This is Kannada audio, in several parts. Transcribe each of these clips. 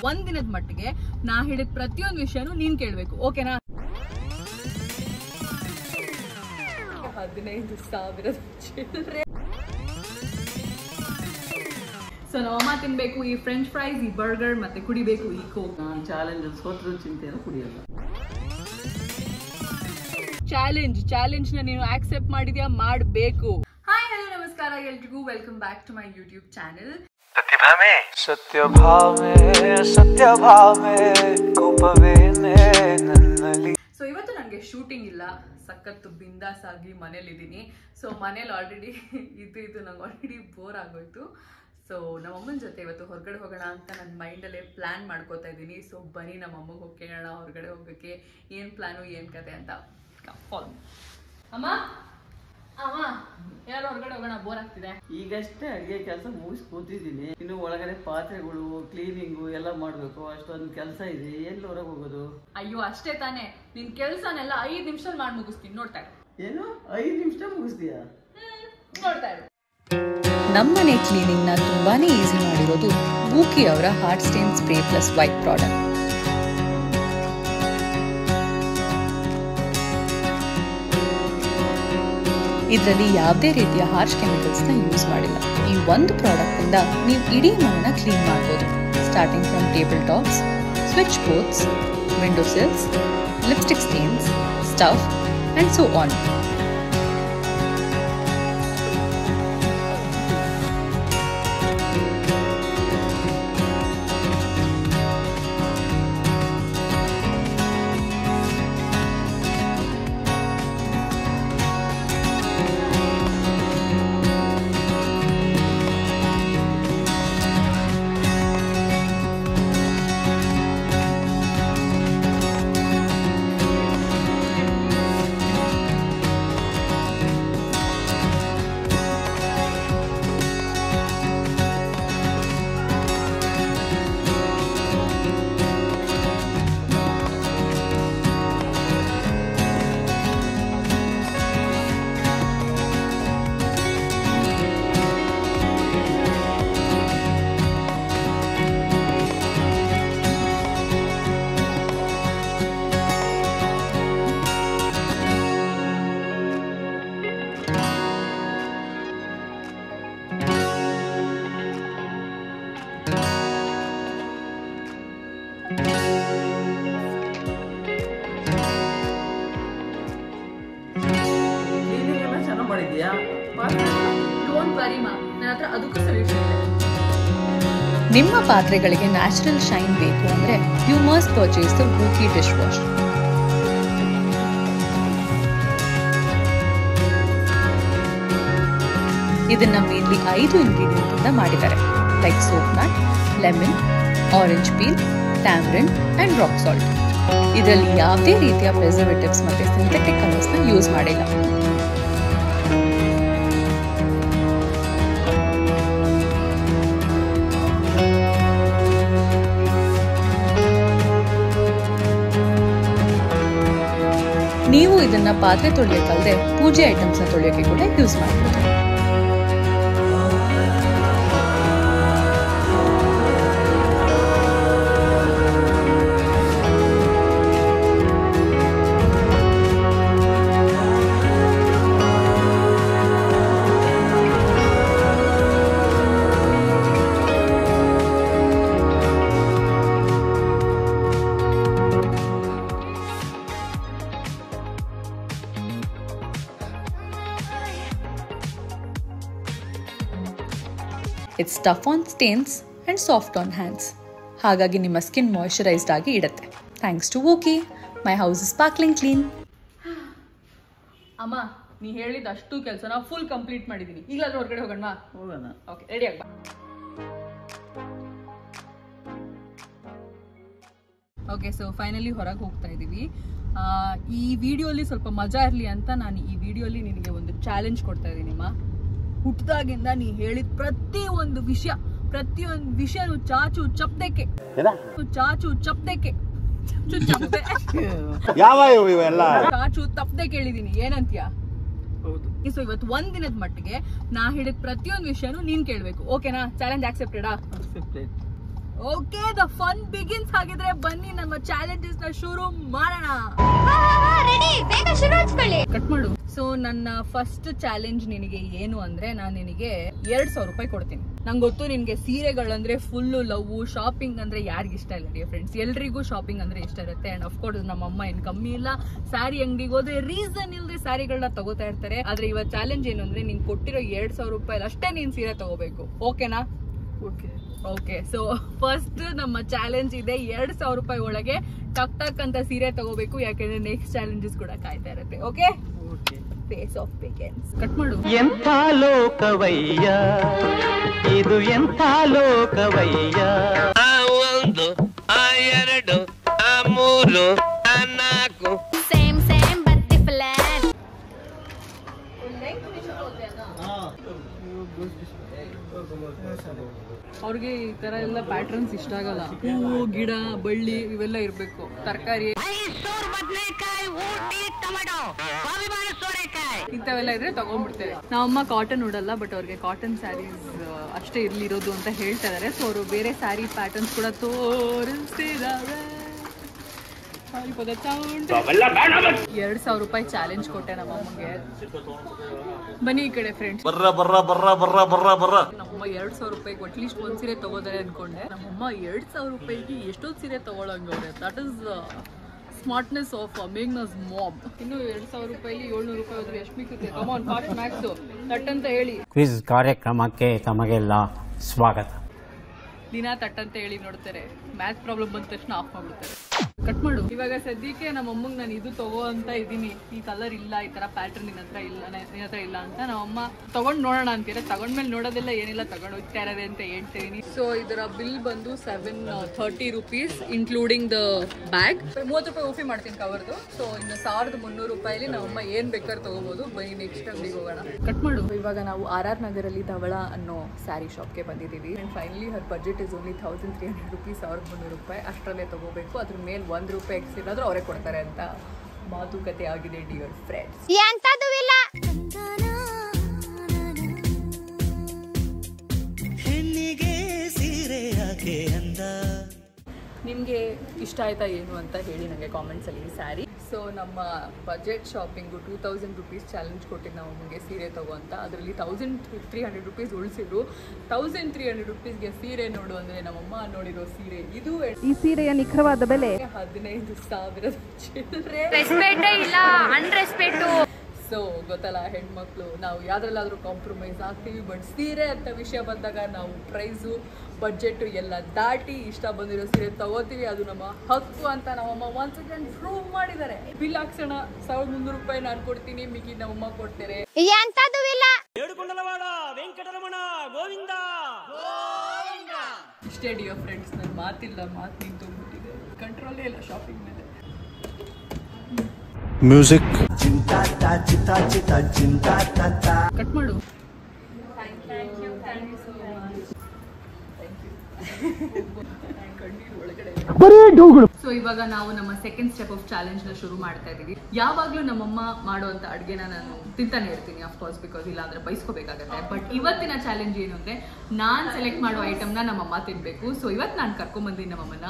ಒಂದ್ ದಿನದ ಮಟ್ಟಿಗೆ ನಾ ಹೇಳಿದ ಪ್ರತಿಯೊಂದು ವಿಷಯನೂ ನೀನ್ ಕೇಳ್ಬೇಕು, ಓಕೆನಾ? 15,000 ಚಿಲ್ಲರೆ. ಸೊ ನಮ್ಮಮ್ಮ ತಿನ್ಬೇಕು ಈ ಫ್ರೆಂಚ್ ಫ್ರೈಸ್, ಈ ಬರ್ಗರ್, ಮತ್ತೆ ಕುಡಿಬೇಕು ಈ ಕೋಕ್. ನಾನು ಚಾಲೆಂಜ್ ಸೋತ್ರು ಚಿಂತೆ ಕುಡಿಯಲ್ಲ. ಚಾಲೆಂಜ್ ನ ನೀನು ಆಕ್ಸೆಪ್ಟ್ ಮಾಡಿದ್ಯಾ? ಮಾಡಬೇಕು. ಹಾಯ್ ಹಲೋ ನಮಸ್ಕಾರ ಎಲ್ರಿಗೂ, welcome back to my YouTube channel. सत्य भाव में कोपवेने नन्नली. ಸೊ ಇವತ್ತು ನನಗೆ ಶೂಟಿಂಗ್ ಇಲ್ಲ, ಸಖತ್ತು ಬಿಂದಾಸ್ ಆಗಿ ಮನೇಲಿದ್ದೀನಿ. ಸೊ ಮನೇಲಿ ಆಲ್ರೆಡಿ ಇದು ನಂಗೆ ಆಲ್ರೆಡಿ ಬೋರ್ ಆಗೋಯ್ತು. ಸೊ ನಮ್ಮಮ್ಮನ ಜೊತೆ ಇವತ್ತು ಹೊರಗಡೆ ಹೋಗೋಣ ಅಂತ ನನ್ನ ಮೈಂಡಲ್ಲೇ ಪ್ಲ್ಯಾನ್ ಮಾಡ್ಕೋತಾ ಇದ್ದೀನಿ. ಸೊ ಬನ್ನಿ ನಮ್ಮಮ್ಮಗೆ ಹೋಗಿ ಕೇಳೋಣ ಹೊರಗಡೆ ಹೋಗೋಕ್ಕೆ ಏನು ಪ್ಲ್ಯಾನು ಏನು ಕತೆ ಅಂತ. ಫಾಲೋ ಅಮ್ಮ. ಅಮ್ಮ ಯಾರು ಹೊರಗಡೆ ಹೋಗೋಣ, ಬೋರ್ ಆಗ್ತಿದೆ. ಈಗಷ್ಟೇ ಅಡುಗೆ ಕೆಲಸ ಮುಗಿಸಿ ಕೂತಿದ್ದೀನಿ. ಇನ್ನು ಒಳಗಡೆ ಪಾತ್ರೆಗಳು ಕ್ಲೀನಿಂಗು ಎಲ್ಲ ಮಾಡಬೇಕು, ಅಷ್ಟೊಂದು ಕೆಲಸ ಇದೆ. ಎಲ್ಲಿ ಹೊರಗೆ ಹೋಗೋದು? ಅಯ್ಯೋ ಅಷ್ಟೇ ತಾನೇ, ನಿನ್ ಕೆಲಸನೆಲ್ಲ 5 ನಿಮಿಷದಲ್ಲಿ ಮಾಡಿ ಮುಗಿಸ್ತೀನಿ, ನೋಡ್ತಾ ಇರು. ಏನು 5 ನಿಮಿಷ ಮುಗಿಸ್ತೀಯಾ? ನೋಡ್ತಾ ಇರು. ನಮ್ಮನೆ ಕ್ಲೀನಿಂಗ್ ನ ತುಂಬಾನೇ ಈಸಿ ಮಾಡಿರೋದು ವೂಕಿ ಅವರ hard stain spray plus white product. ಇದರಲ್ಲಿ ಯಾವುದೇ ರೀತಿಯ ಹಾರ್ಶ್ ಕೆಮಿಕಲ್ಸ್ ನ ಯೂಸ್ ಮಾಡಿಲ್ಲ. ಈ ಒಂದು ಪ್ರಾಡಕ್ಟ್ ಇಂದ ನೀವು ಇಡೀ ಮನೆನ ಕ್ಲೀನ್ ಮಾಡಬಹುದು. Starting from table tops, switch boards, window sills, lipstick stains, stuff and so on. ನಿಮ್ಮ ಪಾತ್ರೆಗಳಿಗೆ ನ್ಯಾಚುರಲ್ ಶೈನ್ ಬೇಕು ಅಂದ್ರೆ you must purchase the Wooki dish wash. ಇದನ್ನ ಮೇನ್ಲಿ 5 ಇಂಗ್ರೀಡಿಯೆಂಟ್ ಇಂದ ಮಾಡಿದ್ದಾರೆ, like soap nut, lemon, orange peel, tamarind and rock salt. ಇದರಲ್ಲಿ ಯಾವುದೇ ರೀತಿಯ ಪ್ರಿಸರ್ವೇಟಿವ್ಸ್ ಮತ್ತೆ ಸಿಂಥೆಟಿಕ್ ಕಲರ್ಸ್ ನ ಯೂಸ್ ಮಾಡಿಲ್ಲ. ನೀವು ಇದನ್ನ ಪಾತ್ರೆ ತೊಳೆಯೋಕ್ಕಲ್ಲದೆ ಪೂಜೆ ಐಟಮ್ಸ್ ನ ತೊಳೆಯೋಕೆ ಕೂಡ ಯೂಸ್ ಮಾಡಬಹುದು. It's tough on stains and soft on hands. ಹಾಗಾಗಿ ನಿಮ್ಮ ಸ್ಕಿನ್ ಮಾಯಿಶ್ಚರೈಸ್ಡ್ ಆಗಿ ಇಡುತ್ತೆ. Thanks to Wooki, my house is sparkling clean. ಅಮ್ಮ ನೀ ಹೇಳಿದ ಅಷ್ಟು ಕೆಲಸನ ಫುಲ್ ಕಂಪ್ಲೀಟ್ ಮಾಡಿದ್ದೀನಿ. ಈಗಲಾದ್ರೂ ಹೊರಗಡೆ ಹೋಗೋಣ? ಹೋಗೋಣ. ಓಕೆ, ರೆಡಿ ಆಗಿ ಬಾ. ಓಕೆ, ಸೊ ಫೈನಲಿ ಹೊರಗೆ ಹೋಗ್ತಾ ಇದ್ದೀವಿ. ಈ ವಿಡಿಯೋಲಿ ಸ್ವಲ್ಪ ಮಜಾ ಇರಲಿ ಅಂತ ನಾನು ಈ ವಿಡಿಯೋಲಿ ನಿನಗೆ ಒಂದು ಚಾಲೆಂಜ್ ಕೊಡ್ತಾ ಇದ್ದೀನಿಮ್ಮ. ಹುಟ್ಟಿದಾಗಿಂದ ನೀ ಹೇಳಿದ ಪ್ರತಿಯೊಂದು ವಿಷಯ ಚಾಚು ಚಪ್ದಕ್ಕೆ ಚಾಚು ತಪ್ಪದೆ ಕೇಳಿದೀನಿ. ಏನಂತೀಯ? ಸೊ ಇವತ್ತು ಒಂದ್ ದಿನದ ಮಟ್ಟಿಗೆ ನಾ ಹೇಳಿದ ಪ್ರತಿಯೊಂದು ವಿಷಯನೂ ನೀನ್ ಕೇಳ್ಬೇಕು, ಓಕೆನಾ? ಚಾಲೆಂಜ್ ಆಕ್ಸೆಪ್ಟೆಡಾ? Okay, the fun begins. ಹಾಗಿದ್ರೆ ಬನ್ನಿ ನಮ್ಮ ಚಾಲೆಂಜಸ್ ನ ಶುರು ಮಾಡೋಣ. ಕಟ್ ಮಾಡು. ಸೊ ನನ್ನ ಫಸ್ಟ್ ಚಾಲೆಂಜ್ ನಿನಗೆ ಏನು ಅಂದ್ರೆ, ನಾನು ನಿನಗೆ 2,000 ರೂಪಾಯಿ ಕೊಡ್ತೀನಿ. ನಂಗೆ ಗೊತ್ತು ನಿನ್ಗೆ ಸೀರೆಗಳಂದ್ರೆ ಫುಲ್ ಲವ್, ಶಾಪಿಂಗ್ ಅಂದ್ರೆ ಯಾರಿಗ ಇಷ್ಟ ಇಲ್ಲ ಡಿಯರ್ ಫ್ರೆಂಡ್ಸ್, ಎಲ್ರಿಗೂ ಶಾಪಿಂಗ್ ಅಂದ್ರೆ ಇಷ್ಟ ಇರುತ್ತೆ. ಅಂಡ್ ಅಫ್ಕೋರ್ಸ್ ನಮ್ಮಮ್ಮ ಏನ್ ಕಮ್ಮಿ ಇಲ್ಲ, ಸ್ಯಾರಿ ಅಂಗಡಿಗೆ ಹೋದ್ರೆ ರೀಸನ್ ಇಲ್ಲದೆ ಸ್ಯಾರಿಗಳನ್ನ ತಗೋತಾ ಇರ್ತಾರೆ. ಆದ್ರೆ ಇವತ್ತು ಚಾಲೆಂಜ್ ಏನು ಅಂದ್ರೆ, ನೀನ್ ಕೊಟ್ಟಿರೋ 2,000 ರೂಪಾಯಿ ಅಷ್ಟೇ ನೀನ್ ಸೀರೆ ತಗೋಬೇಕು. ಓಕೆನಾ? ಓಕೆ. ಸೊ ಫಸ್ಟ್ ನಮ್ಮ ಚಾಲೆಂಜ್ ಇದೆ, 2,000 ರೂಪಾಯಿ ಒಳಗೆ ಟಕ್ ಟಕ್ ಅಂತ ಸೀರೆ ತಗೋಬೇಕು. ಯಾಕಂದ್ರೆ ನೆಕ್ಸ್ಟ್ ಚಾಲೆಂಜಸ್ ಕೂಡ ಕಾಯ್ತಾ ಇರುತ್ತೆ. Okay, face off begins. Cut ಮಾಡು. ಎಂಥ ಲೋಕವಯ್ಯ ಇದು, ಎಂಥ ಲೋಕವಯ್ಯ. 1 2 3 4 ಸೇಮ್ ಸೇಮ್ ಬಟ್ ಡಿಫರೆಂಟ್. ಅವ್ರಿಗೆ ಈ ತರ ಎಲ್ಲ ಪ್ಯಾಟರ್ನ್ಸ್ ಇಷ್ಟ ಆಗಲ್ಲ. ಹೂವು, ಗಿಡ, ಬಳ್ಳಿ ಇವೆಲ್ಲ ಇರ್ಬೇಕು. ತರಕಾರಿ ಇಂಥವೆಲ್ಲ ಇದ್ರೆ ತಗೊಂಡ್ಬಿಡ್ತೇವೆ. ನಾವಮ್ಮ ಕಾಟನ್ ಉಡಲ್ಲ, ಬಟ್ ಅವ್ರಿಗೆ ಕಾಟನ್ ಸ್ಯಾರೀಸ್ ಅಷ್ಟೇ ಇರ್ಲಿರೋದು ಅಂತ ಹೇಳ್ತಾ ಇದಾರೆ. ಸೊ ಅವರು ಬೇರೆ ಸ್ಯಾರಿ ಪ್ಯಾಟರ್ನ್ಸ್ ಕೂಡ ತೋರಿಸ್ತಿದಾವೆ. 2,000 ರೂಪಾಯಿ ಚಾಲೆಂಜ್ ಕೊಟ್ಟೆ ನಮ್ಮ ಅಮ್ಮಗೆ. ಬನ್ನಿ ಈ ಕಡೆ ಫ್ರೆಂಡ್ಸ್. ನಮ್ಮಮ್ಮ 2,000 ರೂಪಾಯಿಗೆ ಅಟ್ಲೀಸ್ಟ್ ಒಂದ್ ಸೀರೆ ತಗೋತಾರೆ ಅನ್ಕೊಂಡೆ. ನಮ್ಮಮ್ಮ 2,000 ರೂಪಾಯಿಗೆ ಎಷ್ಟೊಂದು ಸೀರೆ ತಗೊಳಂಗವ್ರೆ. That is smartness of Magnus mom. ಇನ್ನು 2,000 ರೂಪಾಯಿಲಿ 700 ರೂಪಾಯಿ ಹೋದ್ರೆ ಎಷ್ಟು ಮಿಕ್ಕುತ್ತೆ? ಕಮಾನ್, ಫಾಸ್ಟ್ ಮ್ಯಾಕ್ಸ್ ತಟ್ ಅಂತ ಹೇಳಿ. ಕ್ವಿಜ್ ಕಾರ್ಯಕ್ರಮಕ್ಕೆ ತಮಗೆಲ್ಲ ಸ್ವಾಗತ. ದಿನ ತಟ್ ಅಂತ ಹೇಳಿ ನೋಡ್ತಾರೆ, ಮ್ಯಾಥ್ಸ್ ಪ್ರಾಬ್ಲಮ್ ಬಂದ ತಕ್ಷಣ ಆಫ್ ಮಾಡ್ಬಿಡ್ತಾರೆ. ಕಟ್ ಮಾಡು. ಇವಾಗ ಸದ್ಯಕ್ಕೆ ನಮ್ಮ ಅಮ್ಮಂಗೆ ನಾನು ಇದು ತಗೋ ಅಂತ ಇದೀನಿ. ಈ ಕಲರ್ ಇಲ್ಲ, ಈ ತರ ಪ್ಯಾಟರ್ನ್ ನಿನ್ನ ಹತ್ರ ಇಲ್ಲ ಅಂತ ನಮ್ಮಮ್ಮ ತಗೊಂಡ್ ನೋಡೋಣ ಅಂತೀರ. ತಗೊಂಡ್ಮೇಲೆ ನೋಡೋದಿಲ್ಲ, ಏನಿಲ್ಲ ತಗೊಂಡು ಹೋಗ್ತಾ ಇರೋದೆ ಅಂತ ಹೇಳ್ತೀನಿ. ಸೊ ಇದರ ಬಿಲ್ ಬಂದು 730 ರೂಪೀಸ್ ಇನ್ಕ್ಲೂಡಿಂಗ್ ದ ಬ್ಯಾಗ್. 30 ರೂಪಾಯಿ ಓಫಿ ಮಾಡ್ತೀನಿ ಕವರ್ದು. ಸೊ ಇನ್ನು 1,300 ರೂಪಾಯಿಲಿ ನಮ್ಮಮ್ಮ ಏನ್ ಬೇಕಾದ್ರೆ ತಗೋಬಹುದು. ಬನ್ನಿ ನೆಕ್ಸ್ಟ್ ಅಂಗಡಿಗೆ ಹೋಗೋಣ. ಕಟ್ ಮಾಡು. ಇವಾಗ ನಾವು RR ನಗರಲ್ಲಿ ಧವಳ ಅನ್ನೋ ಸ್ಯಾರಿ ಶಾಪ್ಗೆ ಬಂದಿದ್ದೀವಿ. And finally Har budget is only 1,300 rupees, 1,300 ರೂಪಾಯಿ ಅಷ್ಟರಲ್ಲೇ ತಗೋಬೇಕು. ಅದ್ರ ಮೇಲೆ 1 ರೂಪಾಯಿ ಎಕ್ಸ್ಟ್ರಾ ಇಲ್ಲಾದ್ರೂ ಅವರೇ ಕೊಡ್ತಾರೆ ಅಂತ ಮಾತುಕತೆ ಆಗಿದೆ ಡಿಯರ್ ಫ್ರೆಂಡ್ಸ್. ನಿಮಗೆ ಇಷ್ಟ ಆಯ್ತಾ ಏನು ಅಂತ ಹೇಳಿ ನನಗೆ ಕಾಮೆಂಟ್ಸಲ್ಲಿ ಈ ಸ್ಯಾರಿ. ಸೊ ನಮ್ಮ ಬಜೆಟ್ ಶಾಪಿಂಗು 2,000 ರೂಪೀಸ್ ಚಾಲೆಂಜ್ ಕೊಟ್ಟಿದ್ದು ನಾವು ನಮಗೆ ಸೀರೆ ತಗೋ ಅಂತ. ಅದರಲ್ಲಿ 1,300 ರೂಪೀಸ್ ಉಳಿಸಿದ್ರು. 1,300 ರೂಪೀಸ್ಗೆ ಸೀರೆ ನೋಡು ಅಂದರೆ ನಮ್ಮಮ್ಮ ನೋಡಿರೋ ಸೀರೆ ಇದು. ಈ ಸೀರೆಯ ನಿಖರವಾದ ಬೆಲೆ 15,000 ಚಿಲ್ಲರೆ. ಸೊ ಗೊತ್ತಲ್ಲ, ಹೆಣ್ಮಕ್ಳು ನಾವು ಯಾವ್ದ್ರಲ್ಲಾದ್ರೂ ಕಾಂಪ್ರಮೈಸ್ ಆಗ್ತೀವಿ. ಬಟ್ ಸೀರೆ ಅಂತ ವಿಷಯ ಬಂದಾಗ ನಾವು ಪ್ರೈಸು, ಬಡ್ಜೆಟ್ ಎಲ್ಲ ದಾಟಿ ಇಷ್ಟ ಬಂದಿರೋ ಸೀರೆ ತಗೋತೀವಿ. ಅದು ನಮ್ಮ ಹಕ್ಕು ಅಂತ ನಮ್ಮಮ್ಮ ಒನ್ಸ್ ಅಗೇನ್ ಪ್ರೂವ್ ಮಾಡಿದ್ದಾರೆ. ಬಿಲ್ ಹಾಕ್ಸೋಣ, 1,300 ರೂಪಾಯಿ ನಾನು ಕೊಡ್ತೀನಿ, ಮಿಕ್ಕಿ ನಮ್ಮಮ್ಮ ಕೊಡ್ತಾರೆ. ಇಷ್ಟೇ ಡಿಯರ್ ಫ್ರೆಂಡ್ಸ್, ನನ್ನ ಮಾತಿಲ್ಲ, ಮಾತು ನಿಂತೋಗ್ಬಿಟ್ಟಿದೆ. ಕಂಟ್ರೋಲೇ ಇಲ್ಲ ಶಾಪಿಂಗ್ ಮೇಲೆ. ಮ್ಯೂಸಿಕ್ ಕಟ್ ಮಾಡು. ಸೊ ಇವಾಗ ನಾವು ನಮ್ಮ ಸೆಕೆಂಡ್ ಸ್ಟೆಪ್ ಆಫ್ ಚಾಲೆಂಜ್ ನ ಶುರು ಮಾಡ್ತಾ ಇದೀವಿ. ಯಾವಾಗ್ಲೂ ನಮ್ಮಮ್ಮ ಮಾಡುವಂತ ಅಡ್ಗೆನ ನಾನು ತಿಂತಾನೆ ಇರ್ತೀನಿ, ಅಫ್ಕೋರ್ಸ್, ಬಿಕಾಸ್ ಇಲ್ಲ ಅಂದ್ರೆ ಬೈಸ್ಕೋಬೇಕಾಗತ್ತೆ. ಬಟ್ ಇವತ್ತಿನ ಚಾಲೆಂಜ್ ಏನು ಅಂದ್ರೆ, ನಾನ್ ಸೆಲೆಕ್ಟ್ ಮಾಡೋ ಐಟಮ್ ನ ನಮ್ಮಮ್ಮ ತಿನ್ಬೇಕು. ಸೊ ಇವತ್ತು ನಾನು ಕರ್ಕೊಂಡ್ಬಂದಿನಿ ನಮ್ಮಮ್ಮನ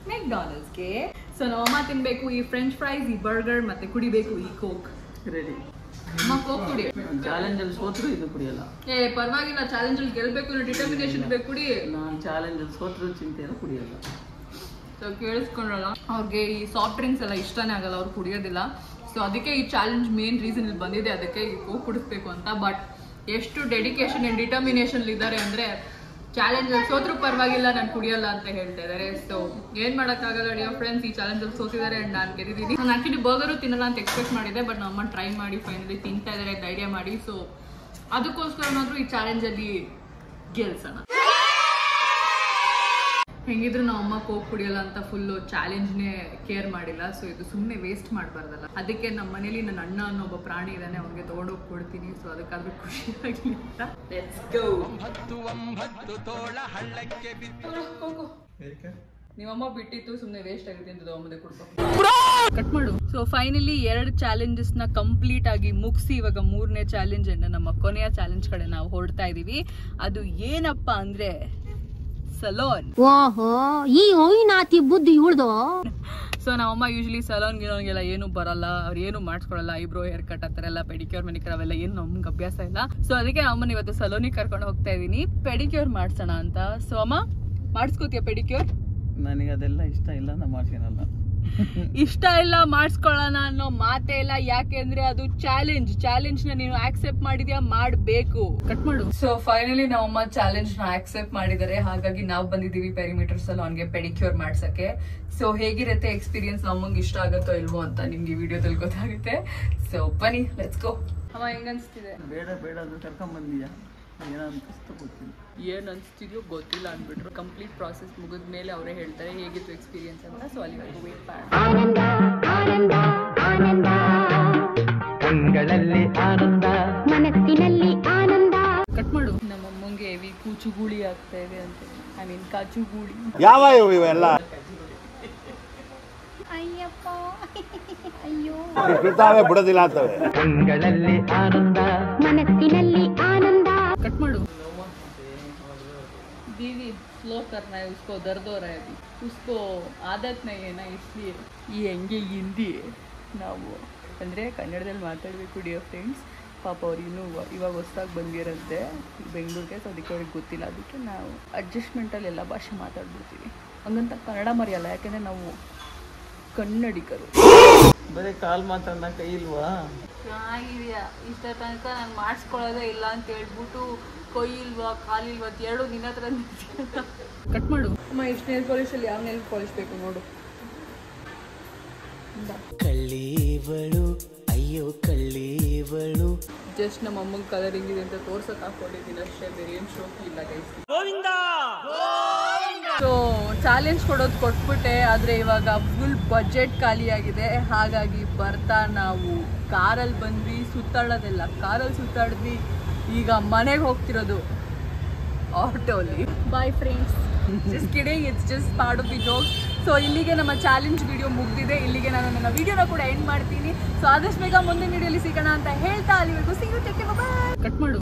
ಮೆಕ್ಡಾನಲ್ಸ್ಗೆ. ಸೊ ನಮ್ಮಮ್ಮ ತಿನ್ಬೇಕು ಈ ಫ್ರೆಂಚ್ ಫ್ರೈಸ್, ಈ ಬರ್ಗರ್, ಮತ್ತೆ ಕುಡಿಬೇಕು ಈ ಕೋಕ್. ರೆಡಿ. ಅಮ್ಮ ಕೋಕ್ ಕುಡಿ. ಚಾಲೆಂಜ್ ಅಲ್ಲಿ ಸೋತ್ರು ಇದು ಕುಡಿಯಲ್ಲ. ಪರವಾಗಿಲ್ಲ, ಚಾಲೆಂಜ್ ಅಲ್ಲಿ ಗೆಲ್ಬೇಕು, ಡಿಟರ್ಮಿನೇಷನ್ ಬೇಕು, ಕುಡಿ. ನಾನು ಚಾಲೆಂಜ್ ಅಲ್ಲಿ ಸೋತ್ರು ಚಿಂತೆ ಎಲ್ಲ ಕುಡಿಯಲ್ಲ. ಸೊ ಕೇಳಿಸ್ಕೊಂಡ್ರಲ್ಲ, ಅವ್ರಿಗೆ ಈ ಸಾಫ್ಟ್ ಡ್ರಿಂಕ್ಸ್ ಎಲ್ಲ ಇಷ್ಟನೇ ಆಗಲ್ಲ, ಅವ್ರು ಕುಡಿಯೋದಿಲ್ಲ. ಸೊ ಅದಕ್ಕೆ ಈ ಚಾಲೆಂಜ್ ಮೇನ್ ರೀಸನ್ ಇಲ್ಲಿ ಬಂದಿದೆ, ಅದಕ್ಕೆ ಈ ಕೋಕ್ ಕುಡಿಸ್ಬೇಕು ಅಂತ. ಬಟ್ ಎಷ್ಟು ಡೆಡಿಕೇಶನ್ ಅಂಡ್ ಡಿಟರ್ಮಿನೇಷನ್ ಇದ್ದಾರೆ ಅಂದ್ರೆ, ಚಾಲೆಂಜ್ ಅಲ್ಲಿ ಸೋತ್ರು ಪರವಾಗಿಲ್ಲ, ನಾನು ಕುಡಿಯಲ್ಲ ಅಂತ ಹೇಳ್ತಾ ಇದ್ದಾರೆ. ಸೊ ಏನ್ ಮಾಡೋಕ್ಕಾಗಲ್ಲ ಡಿಯರ್ ಫ್ರೆಂಡ್ಸ್, ಈ ಚಾಲೆಂಜ್ ಅಲ್ಲಿ ಸೋತಿದ್ದಾರೆ ಅಂಡ್ ನಾನು ಗೆದ್ದಿದ್ದೀನಿ. ನಾನು ಆಕ್ಚುಲಿ ಬರ್ಗರು ತಿನ್ನಲ್ಲ ಅಂತ ಎಕ್ಸ್ಪೆಕ್ಟ್ ಮಾಡಿದೆ, ಬಟ್ ನಮ್ಮಮ್ಮ ಟ್ರೈ ಮಾಡಿ ಫೈನಲಿ ತಿಂತಾ ಇದ್ದಾರೆ ಧೈರ್ಯ ಮಾಡಿ. ಸೊ ಅದಕ್ಕೋಸ್ಕರ ಏನಾದ್ರು ಈ ಚಾಲೆಂಜ್ ಅಲ್ಲಿ ಗೆಲ್ಸೋಣ. ಹೆಂಗಿದ್ರು ನಮ್ಮಮ್ಮ ಕೋಕ್ ಕುಡಿಯಲ್ಲ ಅಂತ ಫುಲ್ಲು ಚಾಲೆಂಜ್ನೇ ಕೇರ್ ಮಾಡಿಲ್ಲ. ಸೊ ಇದು ಸುಮ್ಮನೆ ವೇಸ್ಟ್ ಮಾಡಬಾರ್ದಲ್ಲ, ಅದಕ್ಕೆ ನಮ್ಮ ಮನೇಲಿ ನನ್ನ ಅಣ್ಣ ಅನ್ನೋ ಒಬ್ಬ ಪ್ರಾಣಿ ಇದ್ದಾನೆ, ಅವ್ನಿಗೆ ತಗೊಂಡೋಗಿ ಕೊಡ್ತೀನಿ. ಸೊ ಅದಕ್ಕಾದ್ರೂ ಖುಷಿಯಾಗಿ ನಿಮ್ಮಮ್ಮ ಬಿಟ್ಟಿತ್ತು, ಸುಮ್ಮನೆ ವೇಸ್ಟ್ ಆಗಿದೆ ಅಂತ ತಗೊಂಬಂದೆ ಕೊಡ್ಕೊ. ಕಟ್ ಮಾಡು. ಸೊ ಫೈನಲಿ 2 ಚಾಲೆಂಜಸ್ ನ ಕಂಪ್ಲೀಟ್ ಆಗಿ ಮುಗಿಸಿ ಇವಾಗ 3ನೇ ಚಾಲೆಂಜ್ ಅನ್ನ, ನಮ್ಮ ಕೊನೆಯ ಚಾಲೆಂಜ್ ಕಡೆ ನಾವು ಹೊರಡ್ತಾ ಇದೀವಿ. ಅದು ಏನಪ್ಪಾ ಅಂದ್ರೆ ಸಲೂನ್. ಓಹೋ ಈ ಹೋಯಿನಾತಿ ಬುದ್ಧಿ ಇವಳ್ದು. ಸೊ ನಮ್ಮಮ್ಮ ಯೂಶಲಿ ಸಲೂನ್ ಗಿಲೋನ್ಗೆಲ್ಲ ಏನು ಬರಲ್ಲ, ಅವ್ರು ಏನು ಮಾಡಿಸ್ಕೊಳಲ್ಲ. ಐಬ್ರೋ ಹೇರ್ ಕಟ್ ಆ ಥರ ಎಲ್ಲ ಪೆಡಿಕ್ಯೂರ್ ಮೆನಿಕ್ಯೂರ್ ಅವೆಲ್ಲ ಏನು ನಮ್ಗೆ ಅಭ್ಯಾಸ ಇಲ್ಲ. ಸೊ ಅದಕ್ಕೆ ನಮ್ಮನ್ನ ಇವತ್ತು ಸಲೂನಿಗೆ ಕರ್ಕೊಂಡು ಹೋಗ್ತಾ ಇದ್ದೀನಿ ಪೆಡಿಕ್ಯೂರ್ ಮಾಡ್ಸೋಣ ಅಂತ. ಸೊ ಅಮ್ಮ ಮಾಡಿಸ್ಕೋತೀಯ ಪೆಡಿಕ್ಯೂರ್? ನನಗೆ ಅದೆಲ್ಲ ಇಷ್ಟ ಇಲ್ಲ, ನಾ ಮಾಡ್ತೀನಲ್ಲ. ಇಷ್ಟ ಇಲ್ಲ ಮಾಡಿಸ್ಕೊಳ್ಳೋಣ ಅನ್ನೋ ಮಾತೇ ಇಲ್ಲ. ಯಾಕೆಂದ್ರೆ ಅದು ಚಾಲೆಂಜ್ ನ ನೀನು ಆಕ್ಸೆಪ್ಟ್ ಮಾಡಿದ್ಯಾ, ಮಾಡ್ಬೇಕು. ಕಟ್ ಮಾಡು. ಸೊ ಫೈನಲಿ ನಮ್ಮಮ್ಮ ಚಾಲೆಂಜ್ ನ ಆಕ್ಸೆಪ್ಟ್ ಮಾಡಿದ್ದಾರೆ. ಹಾಗಾಗಿ ನಾವು ಬಂದಿದೀವಿ ಪೆರಿಮೀಟರ್ ಸಲೂನ್ಗೆ ಪೆಡಿಕ್ಯೂರ್ ಮಾಡ್ಸಕ್ಕೆ. ಸೊ ಹೇಗಿರುತ್ತೆ ಎಕ್ಸ್ಪೀರಿಯನ್ಸ್, ನಮ್ಮಂಗೆ ಇಷ್ಟ ಆಗುತ್ತೋ ಇಲ್ವೋ ಅಂತ ನಿಮ್ಗೆ ವಿಡಿಯೋದಲ್ಲಿ ಗೊತ್ತಾಗುತ್ತೆ. ಸೊ ಬನ್ನಿ, ಲೆಟ್ಸ್ ಗೋ. ಅಮ್ಮ ಹೆಂಗ ಅನ್ಸ್ತಿದೆ? ಬೇಡ ಅದು ಕರ್ಕೊಂಬಂದೀಯಾ, ಏನಂತ ಗೊತ್ತಿಲ್ಲ. ಏನ್ ಅನ್ಸ್ತಿದ್ಯೋ ಗೊತ್ತಿಲ್ಲ ಅಂದ್ಬಿಟ್ರು. ಕಂಪ್ಲೀಟ್ ಪ್ರಾಸೆಸ್ ಮುಗಿದ ಮೇಲೆ ಅವರೇ ಹೇಳ್ತಾರೆ ಹೇಗಿತ್ತು ಎಕ್ಸ್ಪೀರಿಯನ್ಸ್ ಅಂತ. ಸೊ ಅಲ್ಲಿವರೆಗೂ ವೇಟ್ ಮಾಡಿ. ಕಂಗಳಲ್ಲಿ ಆನಂದ, ಮನಸ್ಸಿನಲ್ಲಿ ಆನಂದ. ಕಟ್ ಮಾಡು. ನಮ್ಮಮ್ಮಂಗೆ ಹೆವಿ ಕೂಚುಗೂಳಿ ಆಗ್ತಾ ಇದೆ ಅಂತ. ಐ ಮೀನ್ ಕಾಚುಗೂಳಿ. ಯಾವ ಇವೆಲ್ಲ ಅಯ್ಯಪ್ಪ ಅಯ್ಯೋ. ಬಿಡ್ತಾವೆ ಬಿಡೋದಿಲ್ಲ ಅಂತವೆ. ಕಂಗಳಲ್ಲಿ ಆನಂದ, ಮನಸ್ಸಿನಲ್ಲಿ ಆನಂದ. कट माडू दीदी स्लो करना है उसको, दर्द हो रहा है अभी, उसको आदत नहीं है ना, इसलिए ये ಹೆಂಗೆ ಹಿಂದಿ ನಾವು ಅಂದರೆ ಕನ್ನಡದಲ್ಲಿ ಮಾತಾಡಬೇಕು ಡಿಯರ್ ಫ್ರೆಂಡ್ಸ್. ಪಾಪ ಅವ್ರು ಇನ್ನೂ ಇವಾಗ ಹೊಸ್ದಾಗಿ ಬಂದಿರುತ್ತೆ ಬೆಂಗಳೂರಿಗೆ. ಸೊ ಅದಕ್ಕೆ ಅವ್ರಿಗೆ ಗೊತ್ತಿಲ್ಲ. ಅದಕ್ಕೆ ನಾವು ಅಡ್ಜಸ್ಟ್ಮೆಂಟಲ್ಲಿ ಎಲ್ಲ ಭಾಷೆ ಮಾತಾಡ್ಬಿಡ್ತೀವಿ. ಹಂಗಂತ ಕನ್ನಡ ಮರೆಯಲ್ಲ, ಯಾಕೆಂದರೆ ನಾವು ಕನ್ನಡಿಗರು. ಬರೀ ಕಾಲ್ ಮಾತಾಡ ಕೈ ಇಲ್ವಾ? ಚೆನ್ನಾಗಿದೆಯಾ? ಇಷ್ಟ ತನಕ ನಾನು ಮಾಡಿಸ್ಕೊಳ್ಳೋದೇ ಇಲ್ಲ ಅಂತ ಹೇಳ್ಬಿಟ್ಟು ಕೈ ಇಲ್ವಾ ಕಾಲಿಲ್ವಾ ಅಂತ ಎರಡು ನಿನ್ನ ಹತ್ರ ಕಟ್ ಮಾಡು. ಅಮ್ಮ ಎಷ್ಟು ನೇಲ್ ಪಾಲಿಶಲ್ಲಿ ಯಾವ ನೇಲ್ ಪಾಲಿಶ್ ಬೇಕು ನೋಡು. ಕಳ್ಳೀವಳು ಅಯ್ಯೋ ಕಳ್ಳೀವಳು. ಜಸ್ಟ್ ನಮ್ಮ ಅಮ್ಮಂಗೆ ಕಲರ್ ಹಿಂಗಿದೆ ಅಂತ ತೋರ್ಸಕ್ ಹಾಕೊಂಡಿದ್ದೀನಿ ಅಷ್ಟೇ, ಬೇರೆ ಏನು ಶೋಕಿ ಇಲ್ಲ ಗೈಸ್. ಸೊ ಚಾಲೆಂಜ್ ಕೊಡೋದು ಕೊಟ್ಬಿಟ್ಟೆ, ಆದರೆ ಇವಾಗ ಫುಲ್ ಬಜೆಟ್ ಖಾಲಿಯಾಗಿದೆ. ಹಾಗಾಗಿ ಬರ್ತಾ ನಾವು ಕಾರಲ್ಲಿ ಬಂದ್ವಿ, ಸುತ್ತಾಡೋದೆಲ್ಲ ಕಾರಲ್ಲಿ ಸುತ್ತಾಡಿದ್ವಿ. ಈಗ ಮನೆಗೆ ಹೋಗ್ತಿರೋದು ಆಟೋಲಿ. Bye friends, just kidding, it's just part of the joke. So ಇಲ್ಲಿಗೆ ನಮ್ಮ ಚಾಲೆಂಜ್ ವಿಡಿಯೋ ಮುಗಿದಿದೆ. ಇಲ್ಲಿಗೆ ನಾನು ನನ್ನ ವಿಡಿಯೋನ ಕೂಡ ಎಂಡ್ ಮಾಡ್ತೀನಿ. ಸೊ ಆದಷ್ಟು ಬೇಗ ಮುಂದಿನ ವಿಡಿಯೋಲಿ ಸಿಗೋಣ ಅಂತ ಹೇಳ್ತಾ ಅಲ್ಲಿವರೆಗೂ see you, take care, bye. Cut ಮಾಡು.